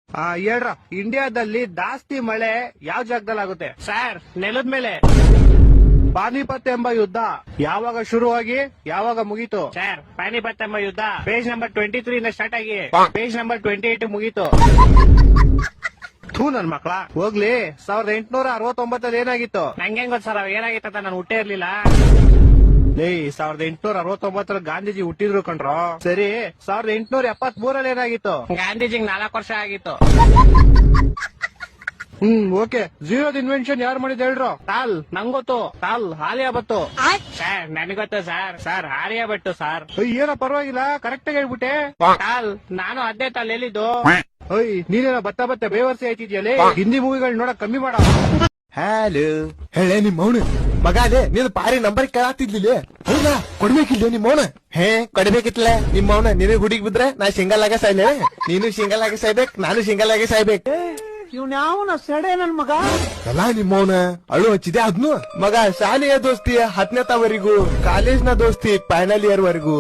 ಹೇಳ್ರ, ಇಂಡಿಯಾದಲ್ಲಿ ಜಾಸ್ತಿ ಮಳೆ ಯಾವ ಜಾಗದಲ್ಲಿ ಆಗುತ್ತೆ? ಸರ್, ನೆಲದ ಮೇಲೆ. ಪಾನಿಪತ್ ಎಂಬ ಯುದ್ಧ ಯಾವಾಗ ಶುರುವಾಗಿ ಯಾವಾಗ ಮುಗೀತು? ಸರ್, ಪಾನಿಪತ್ ಎಂಬ ಯುದ್ಧ ಪೇಜ್ ನಂಬರ್ 23 ಇಂದ ಸ್ಟಾರ್ಟ್ ಆಗಿ ಪೇಜ್ ನಂಬರ್ 28 ಮುಗೀತು. ಥೂ ನನ್ ಮಕ್ಳ, ಹೋಗ್ಲಿ. 1869 ಏನಾಗಿತ್ತು? ನಂಗೆ ಗೊತ್ತ ಸರ್, ಏನಾಗಿತ್ತ ನಾನು ಹುಟ್ಟೇ ಇರ್ಲಿಲ್ಲ. 1869 ಗಾಂಧೀಜಿ ಹುಟ್ಟಿದ್ರು ಕಣ್ರೋ. ಸರಿ, 1873 ಏನಾಗಿತ್ತು? ಗಾಂಧೀಜಿಗೆ 4 ವರ್ಷ ಆಗಿತ್ತು. ಓಕೆ. ಝೀರೋದ್ ಇನ್ವೆನ್ಷನ್ ಯಾರು ಮಾಡಿದ್ ಹೇಳ್ರು? ತಾಲ್ ನಂಗೊತ್ತು. ತಾಲ್ ಆಲಿಯಾ ಭಟ್ಟು. ಸರ್, ನನಗೊತ್ತು sir. Sir, Alia Bhatt sir. ಏನೋ ಪರವಾಗಿಲ್ಲ, ಕರೆಕ್ಟ್ ಆಗಿ ಹೇಳ್ಬಿಟ್ಟೆ. ತಾಲ್ ನಾನು ಅದೇ ತಾಲ್ ಹೇಳಿದ್ದು. ನೀನೇನೋ ಬತ್ತ ಬೇವರ್ಸಿ ಆಯ್ತಿದ್ಯಲ್ಲೇ. ಹಿಂದಿ ಮೂವಿಗಳು ನೋಡಕ್ ಕಮ್ಮಿ ಮಾಡ. ಹಲೋ ಹೇಳೆ ನಿಮ್ ಮೌನ ಮಗ ಅದೇ ನೀನು ಪಾರಿ ನಂಬರ್ ಕೇಳಾತಿದ್ಲಿಲ್ಲ. ಹೌದಾ, ಕೊಡ್ಬೇಕಿಲ್ಲ ನಿಮ್ ಮೌನ? ಕೊಡ್ಬೇಕಿತ್ತಲ್ಲ ನಿಮ್ ಮೌನ. ನಿನಗ್ ಹುಡುಗಿ ಬಿದ್ರೆ ನಾ ಸಿಂಗಲ್ ಆಗ ಸಾಯ್ಲೆ, ನೀನು ಸಿಂಗಲ್ ಆಗಿ ಸಾಯ್ಬೇಕ್, ನಾನು ಸಿಂಗಲ್ ಆಗಿ ಸಾಯ್ಬೇಕ್. ಇವ್ನ್ಯಾವನ ಸೆಡೆ ನನ್ ಮಗ. ಎಲ್ಲ ನಿಮ್ ಮೌನ ಅಳು ಹಚ್ಚಿದೆ ಅದ್ನು. ಮಗ ಶಾಲೆಯ ದೋಸ್ತಿ 10ನೇವರೆಗೂ, ಕಾಲೇಜ್ ನ ದೋಸ್ತಿ ಫೈನಲ್ ಇಯರ್ ವರೆಗೂ,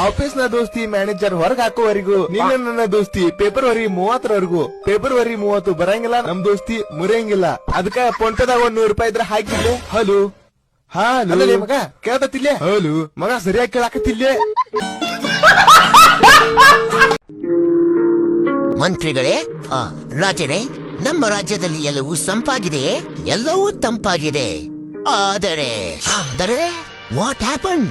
ಆಫೀಸ್ ನ ದೋಸ್ತಿ ಮ್ಯಾನೇಜರ್ ಹೊರಗ್ ಹಾಕೋವರೆಗೂ, ನೀನ ನನ್ನ ದೋಸ್ತಿ ಫೆಬ್ರವರಿ 30ರವರೆಗೂ. ಫೆಬ್ರವರಿ 30 ಬರಂಗಿಲ್ಲ, ನಮ್ ದೋಸ್ತಿ ಮುರಿಯಂಗಿಲ್ಲ. ಅದಕ್ಕ ಫೋನ್ಪೇದಾಗ 100 ರೂಪಾಯಿ ಇದ್ರೆ ಹಾಕಿದ್ಲೆ. ಹಲೋ ಹಲೋ ಮಗ ಕೇಳ್ತಿಲ್ಲ? ಹಲೋ ಮಗ ಸರಿಯಾಗಿ ಕೇಳಾಕತ್ತಿಲ್ಲೇ. ಮಂತ್ರಿಗಳೇ, ರಾಜರೇ, ನಮ್ಮ ರಾಜ್ಯದಲ್ಲಿ ಎಲ್ಲವೂ ಸಂಪಾಗಿದೆ, ಎಲ್ಲವೂ ತಂಪಾಗಿದೆ. ಆದರೆ ವಾಟ್ ಹ್ಯಾಪನ್?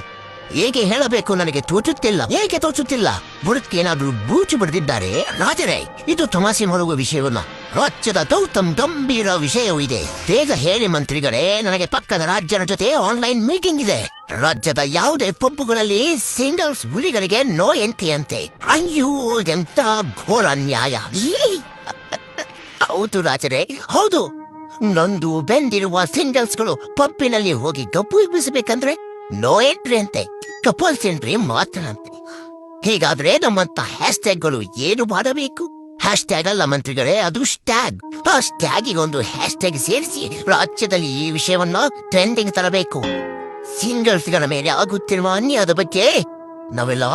ಹೇಗೆ ಹೇಳಬೇಕು ನನಗೆ ತೋಚುತ್ತಿಲ್ಲ. ಏಕೆ ತೋಚುತ್ತಿಲ್ಲ? ಬುಡಕ್ಕೇನಾದ್ರೂ ಬೂಚು ಬಿಡ್ದಿದ್ದಾರೆ? ರಾಜರೇ, ಇದು ತಮಾಷೆ ಮಾಡುವ ವಿಷಯವನ್ನ. ರಾಜ್ಯದ ಗಂಭೀರ ವಿಷಯವೂ ಇದೆ. ಬೇಗ ಹೇಳಿ ಮಂತ್ರಿಗಳೇ, ನನಗೆ ಪಕ್ಕದ ರಾಜ್ಯದ ಜೊತೆ ಆನ್ಲೈನ್ ಮೀಟಿಂಗ್ ಇದೆ. ರಾಜ್ಯದ ಯಾವುದೇ ಪಬ್ಬುಗಳಲ್ಲಿ ಸಿಂಗಲ್ಸ್ ಹುಲಿಗಳಿಗೆ ನೋ ಎಂಟ್ರಿ ಅಂತೆ. ಅಯ್ಯೋ, ಎಂತ ಘೋರ ಅನ್ಯಾಯ. ಹೌದು ರಾಜರೇ, ಹೌದು. ನೊಂದು ಬೆಂದಿರುವ ಸಿಂಗಲ್ಸ್ಗಳು ಪಬ್ಬಿನಲ್ಲಿ ಹೋಗಿ ಗಬ್ಬು ಎಬ್ಬಿಸಬೇಕಂದ್ರೆ ನೋ ಎಂಟ್ರಿ ಅಂತೆ. ಕಪಲ್ಸ್ ಎಂಟ್ರಿ ಮಾತ್ರ ಅಂತೆ. ಹೀಗಾದ್ರೆ ನಮ್ಮಂತ ಹ್ಯಾಶ್ ಟ್ಯಾಗ್ಗಳು ಏನು ಮಾಡಬೇಕು? ಹ್ಯಾಶ್ ಟ್ಯಾಗ್ ಅಲ್ಲ ಮಂತ್ರಿಗಳೇ, ಅದು ಸ್ಟ್ಯಾಗ್. ಆ ಸ್ಟ್ಯಾಗಿಗೆ ಒಂದು ಹ್ಯಾಶ್ ಟ್ಯಾಗ್ ಸೇರಿಸಿ ರಾಜ್ಯದಲ್ಲಿ ಈ ವಿಷಯವನ್ನ ಟ್ರೆಂಡಿಂಗ್ ತರಬೇಕು. ಸಿಂಗಲ್ಸ್ಗಳ ಮೇಲೆ ಆಗುತ್ತಿರುವ ಅನ್ಯಾಯದ ಬಗ್ಗೆ ನಾವೆಲ್ಲ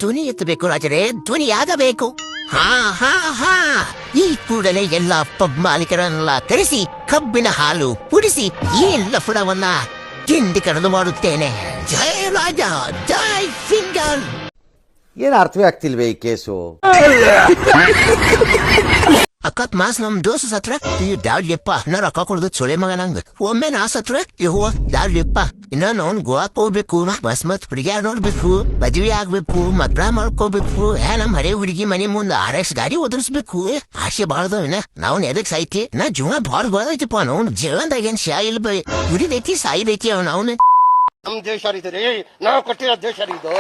ಧ್ವನಿ ಎತ್ತಬೇಕು ರಾಜರೇ, ಧ್ವನಿಯಾಗಬೇಕು. ಈ ಕೂಡಲೇ ಎಲ್ಲ ಪಬ್ ಮಾಲೀಕರನ್ನೆಲ್ಲ ಕರೆಸಿ ಕಬ್ಬಿನ ಹಾಲು ಕುಡಿಸಿ ಈ ಲಫಡವನ್ನ ತಿಂಡಿ ಕರೆದು ಮಾಡುತ್ತೇನೆ. ಜೈ ರಾಜ, ಜೈ ಸಿಂಗಲ್. ಏನ್ ಅರ್ಥವೇ ಆಗ್ತಿಲ್ವೇ ಈ ಕೇಸು? ಅಕ್ಕತ್ ಮಾಸ್ ನಮ್ ದೋಸ ಸತ್ರ ಈ ದಾಡ್ಲಿಪ್ಪ ನಾ ರೊಕ್ಕ ಕೊಡುದು ಚೊಳೆ ಮಗ ನಂಗ. ಒಮ್ಮೆ ನಾ ಸತ್ರ ಇವ ದಾಡ್ಲಿಪ್ಪ ಇನ್ನ ನಾವ್ ಗೋವಾಕ್ ಹೋಗ್ಬೇಕು, ಮಸ್ತ್ ಹುಡುಗಿಯಾರ್ ನೋಡ್ಬೇಕು, ಮದ್ವೆ ಆಗ್ಬೇಕು, ಮದ್ವೆ ಮಾಡ್ಕೋಬೇಕು. ನಮ್ ಹರೇ ಹುಡುಗಿ ಮನೆ ಮುಂದ RX ಗಾಡಿ ಓದಿಸ್ಬೇಕು. ಆಸೆ ಬಾಳ್ದವಿನ ನಾವ್ ಎದಕ್ ಸಾಯ್ತಿ? ನಾ ಜೀವನ ಬಾಳ್ ಐತಿಪ್ಪ. ನಾವ್ ಜೀವನದಾಗ ಏನ್ ಶಾ ಇಲ್ಲ ಬೈ ಹುಡಿದೈತಿ ಸಾಯಿದೈತಿ. ಅವ್ನ ನಮ್ ದೇಶ ರೀ, ನಾವು ಕೊಟ್ಟಿರೋ ದೇಶ ಇದು.